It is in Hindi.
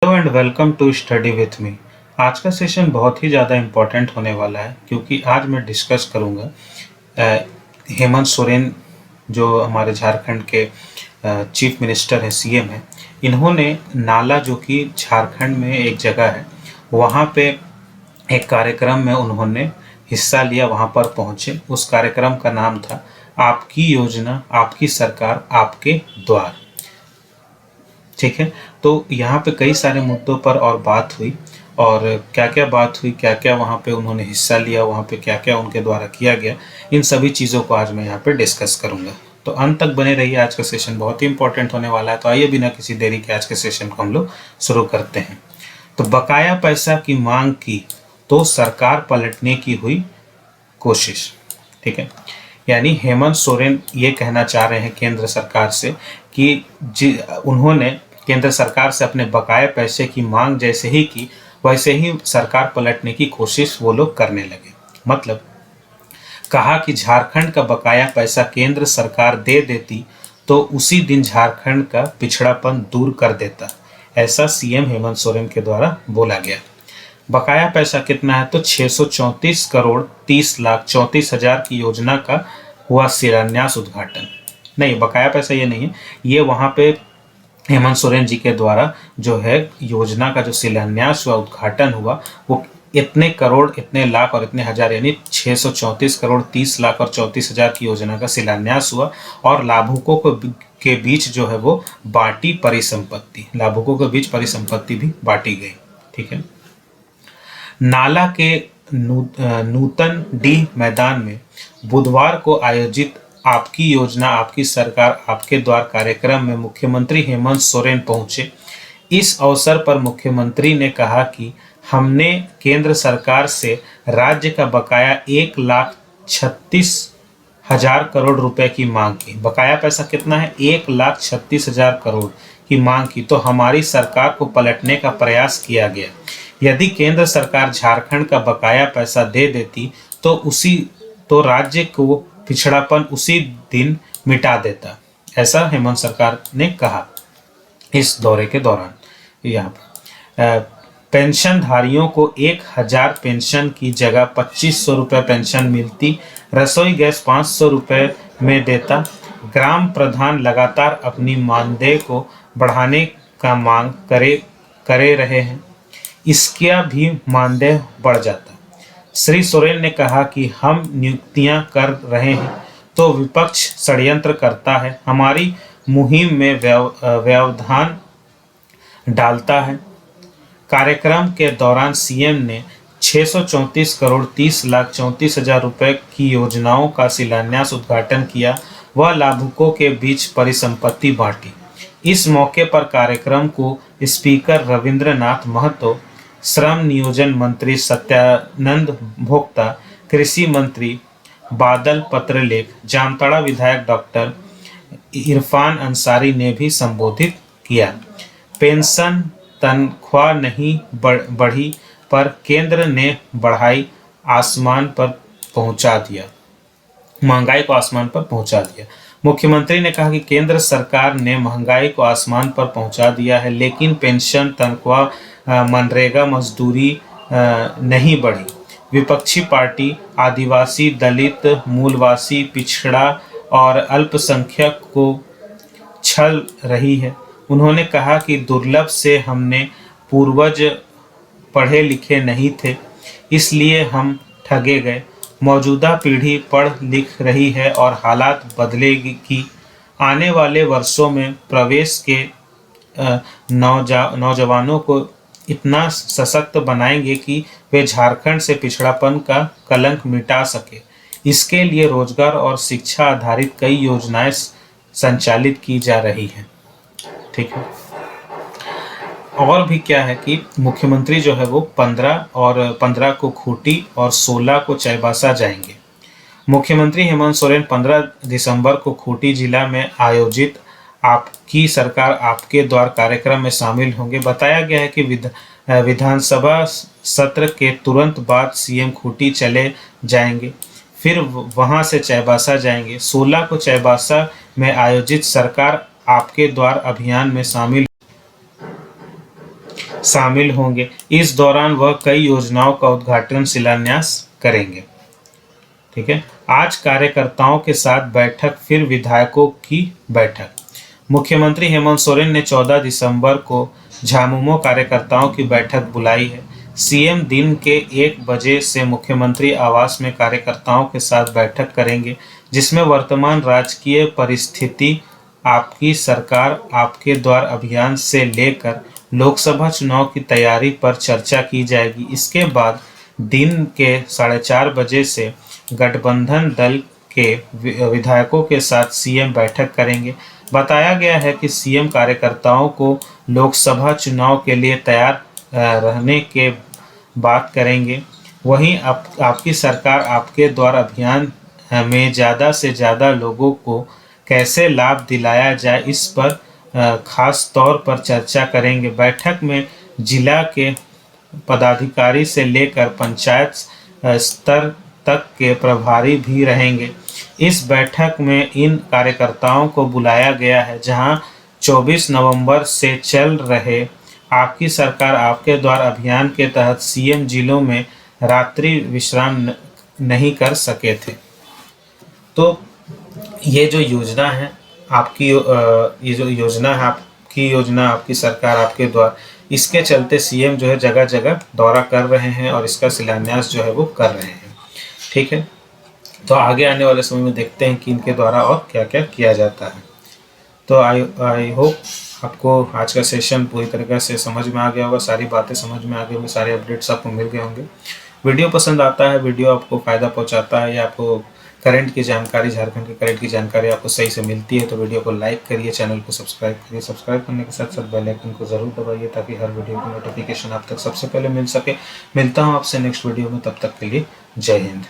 Hello and welcome to study with me. आज का सेशन बहुत ही ज़्यादा इम्पोर्टेंट होने वाला है क्योंकि आज मैं डिस्कस करूँगा हेमंत सोरेन जो हमारे झारखंड के चीफ मिनिस्टर हैं, सीएम हैं। इन्होंने नाला, जो कि झारखंड में एक जगह है, वहाँ पे एक कार्यक्रम में उन्होंने हिस्सा लिया, वहाँ पर पहुँचे। उस कार्यक्रम का नाम था आपकी योजना, आपकी सरकार, आपके द्वार। ठीक है, तो यहाँ पे कई सारे मुद्दों पर और बात हुई, और क्या क्या बात हुई, क्या क्या वहाँ पे उन्होंने हिस्सा लिया, वहाँ पे क्या क्या उनके द्वारा किया गया, इन सभी चीज़ों को आज मैं यहाँ पे डिस्कस करूँगा। तो अंत तक बने रहिए, आज का सेशन बहुत ही इंपॉर्टेंट होने वाला है। तो आइए बिना किसी देरी के आज के सेशन को हम लोग शुरू करते हैं। तो बकाया पैसा की मांग की तो सरकार पलटने की हुई कोशिश। ठीक है, यानी हेमंत सोरेन ये कहना चाह रहे हैं केंद्र सरकार से कि उन्होंने केंद्र सरकार से अपने बकाया पैसे की मांग जैसे ही की, वैसे ही सरकार पलटने की कोशिश वो लोग करने लगे। मतलब कहा कि झारखंड का बकाया पैसा केंद्र सरकार दे देती तो उसी दिन झारखंड का पिछड़ापन दूर कर देता, ऐसा सीएम हेमंत सोरेन के द्वारा बोला गया। बकाया पैसा कितना है? तो 634 करोड़ 30 लाख 34 हजार की योजना का हुआ शिलान्यास उद्घाटन। नहीं, बकाया पैसा ये नहीं है, ये वहाँ पे हेमंत सोरेन जी के द्वारा जो है योजना का जो शिलान्यास हुआ, उद्घाटन हुआ, वो इतने करोड़, इतने लाख और इतने हजार, यानी 634 करोड़ 30 लाख और 34 हजार की योजना का शिलान्यास हुआ। और लाभुकों को के बीच जो है वो बांटी परिसंपत्ति, लाभुकों के बीच परिसंपत्ति भी बांटी गई। ठीक है, नाला के नूतन डी मैदान में बुधवार को आयोजित आपकी योजना, आपकी सरकार, आपके द्वार कार्यक्रम में मुख्यमंत्री हेमंत सोरेन पहुंचे। इस अवसर पर मुख्यमंत्री ने कहा कि हमने केंद्र सरकार से राज्य का बकाया 1,36,000 करोड़ रुपए की मांग की। बकाया पैसा कितना है? 1,36,000 करोड़ की मांग की, तो हमारी सरकार को पलटने का प्रयास किया गया। यदि केंद्र सरकार झारखंड का बकाया पैसा दे देती तो राज्य को पिछड़ापन उसी दिन मिटा देता, ऐसा हेमंत सरकार ने कहा इस दौरे के दौरान। यहाँ पेंशनधारियों को 1,000 पेंशन की जगह 2,500 रुपये पेंशन मिलती, रसोई गैस 500 रुपये में देता। ग्राम प्रधान लगातार अपनी मानदेय को बढ़ाने का मांग करे रहे हैं, इसका भी मानदेय बढ़ जाता। श्री सोरेन ने कहा कि हम नियुक्तियां कर रहे हैं तो विपक्ष षड्यंत्र करता है, हमारी मुहिम में व्यवधान डालता है। कार्यक्रम के दौरान सीएम ने 634 करोड़ 30 लाख 34 हजार रुपए की योजनाओं का शिलान्यास उद्घाटन किया व लाभुकों के बीच परिसंपत्ति बांटी। इस मौके पर कार्यक्रम को स्पीकर रविंद्रनाथ महतो, श्रम नियोजन मंत्री सत्यानंद भोक्ता, कृषि मंत्री बादल पत्रलेख, जामताड़ा विधायक डॉक्टर इरफान अंसारी ने भी संबोधित किया। पेंशन तनख्वाह नहीं बढ़ी पर केंद्र ने बढ़ाई, आसमान पर पहुंचा दिया, महंगाई को आसमान पर पहुंचा दिया। मुख्यमंत्री ने कहा कि केंद्र सरकार ने महंगाई को आसमान पर पहुंचा दिया है, लेकिन पेंशन, तनख्वाह, मनरेगा मजदूरी नहीं बढ़ी। विपक्षी पार्टी आदिवासी, दलित, मूलवासी, पिछड़ा और अल्पसंख्यक को छल रही है। उन्होंने कहा कि दुर्लभ से हमने पूर्वज पढ़े लिखे नहीं थे, इसलिए हम ठगे गए। मौजूदा पीढ़ी पढ़ लिख रही है और हालात बदलेगी। आने वाले वर्षों में प्रवेश के नौजवानों को इतना सशक्त बनाएंगे कि वे झारखंड से पिछड़ापन का कलंक मिटा सके। इसके लिए रोजगार और शिक्षा आधारित कई योजनाएं संचालित की जा रही हैं। ठीक है, और भी क्या है कि मुख्यमंत्री जो है वो 15 को खूंटी और 16 को चाईबासा जाएंगे। मुख्यमंत्री हेमंत सोरेन 15 दिसंबर को खूंटी जिला में आयोजित आपकी सरकार आपके द्वार कार्यक्रम में शामिल होंगे। बताया गया है कि विधानसभा सत्र के तुरंत बाद सीएम खूंटी चले जाएंगे, फिर वहां से चाईबासा जाएंगे। 16 को चाईबासा में आयोजित सरकार आपके द्वार अभियान में शामिल शामिल होंगे। इस दौरान वह कई योजनाओं का उद्घाटन शिलान्यास करेंगे। ठीक है। आज कार्यकर्ताओं के साथ बैठक, फिर विधायकों की बैठक। मुख्यमंत्री हेमंत सोरेन ने 14 दिसंबर को झामुमो कार्यकर्ताओं की बैठक बुलाई है। सीएम दिन के 1 बजे से मुख्यमंत्री आवास में कार्यकर्ताओं के साथ बैठक करेंगे, जिसमें वर्तमान राजकीय परिस्थिति, आपकी सरकार आपके द्वार अभियान से लेकर लोकसभा चुनाव की तैयारी पर चर्चा की जाएगी। इसके बाद दिन के 4:30 बजे से गठबंधन दल के विधायकों के साथ सीएम बैठक करेंगे। बताया गया है कि सीएम कार्यकर्ताओं को लोकसभा चुनाव के लिए तैयार रहने के बात करेंगे। वहीं आपकी सरकार आपके द्वार अभियान में ज़्यादा से ज़्यादा लोगों को कैसे लाभ दिलाया जाए, इस पर खास तौर पर चर्चा करेंगे। बैठक में जिला के पदाधिकारी से लेकर पंचायत स्तर तक के प्रभारी भी रहेंगे। इस बैठक में इन कार्यकर्ताओं को बुलाया गया है, जहां 24 नवंबर से चल रहे आपकी सरकार आपके द्वार अभियान के तहत सीएम जिलों में रात्रि विश्राम नहीं कर सके थे। तो ये जो योजना है आपकी, ये जो योजना है आपकी योजना, आपकी सरकार आपके द्वार, इसके चलते सीएम जो है जगह जगह दौरा कर रहे हैं और इसका शिलान्यास जो है वो कर रहे हैं। ठीक है। तो आगे आने वाले समय में देखते हैं कि इनके द्वारा और क्या क्या किया जाता है। तो आई होप आपको आज का सेशन पूरी तरीके से समझ में आ गया होगा, सारी बातें समझ में आ गई होंगी, सारे अपडेट्स आपको मिल गए होंगे। वीडियो पसंद आता है, वीडियो आपको फ़ायदा पहुंचाता है या आपको करंट की जानकारी, झारखंड की करंट की जानकारी आपको सही से मिलती है, तो वीडियो को लाइक करिए, चैनल को सब्सक्राइब करिए। सब्सक्राइब करने के साथ साथ बेल आइकन को ज़रूर दबाइए ताकि हर वीडियो की नोटिफिकेशन आप तक सबसे पहले मिल सके। मिलता हूँ आपसे नेक्स्ट वीडियो में, तब तक के लिए जय हिंद।